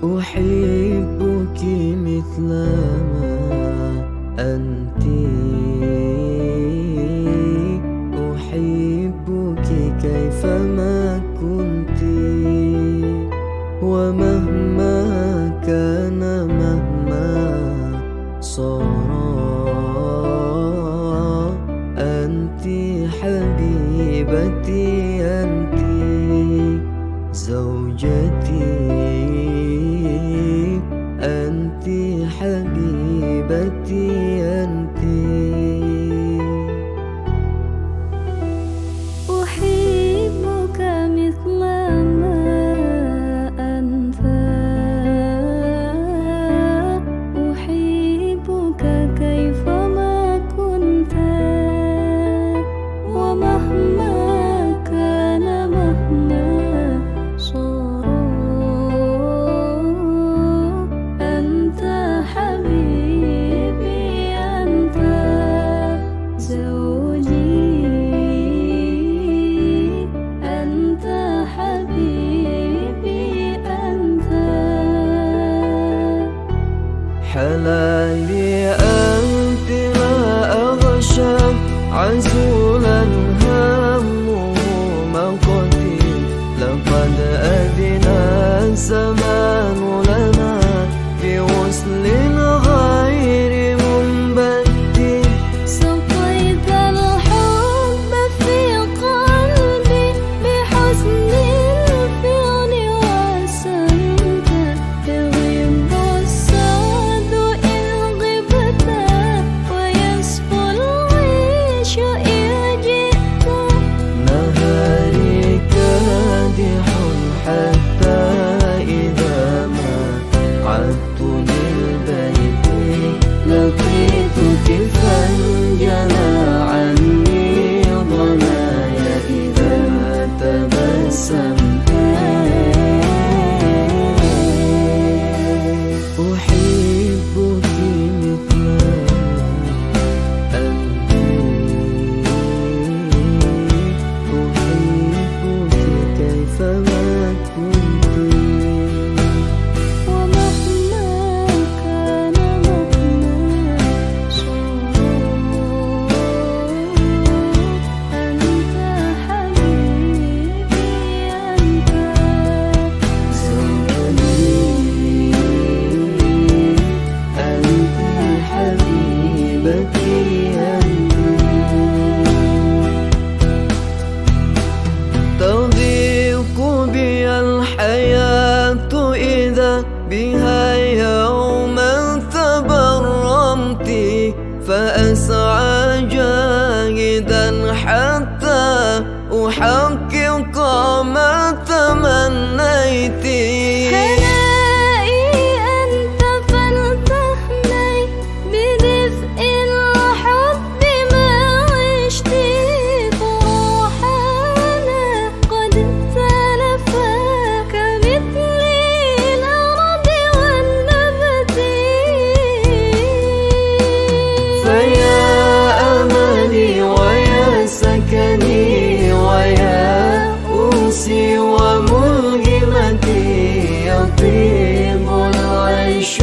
أحبك مثلما أنت، أحبك كيفما كنت، ومهما كان مهما صار، أنت حبيبتي، أنت زوجتي، أنت حبيبتي، أنت. أحبك مثل ما أنت، أحبك كيفما كنت، ومهما كان مهما صار، أنت حبيبي، أنت زوجي، أنت حبيبي، أنت. حلالي أنت لا أغشى عزولا همه موقتي، لقد أذن الزمان لنا بوصل غير منبت. سقيت الحب في قلبي بحسن الفعل وسمت، يغيب السعد إن غبت، ويصفو العيش إن جئت. نهاري كادح حتى إذا ما عدت للبيت، لقيتك فانجلى عني ضنايا إذا تبسمت. أحبك مثلما أنت، أحبك كيفما كنت، ومهما كان مهما صار، أنت حبيبي، أنت زوجتي، أنت حبيبتي، أنت. تضيق بي الحياة إذا بها يوما تبرمت، فأسعى جاهدا حتى أحقق ما تمنيت. هنائي أنت فلتهني بدفء الحب ما عشت، فرحانا قد تلفا كمثل الأرض والنبت. فيا أملي ويا سكني ويا أنسي وملهمتي، يطيب العيش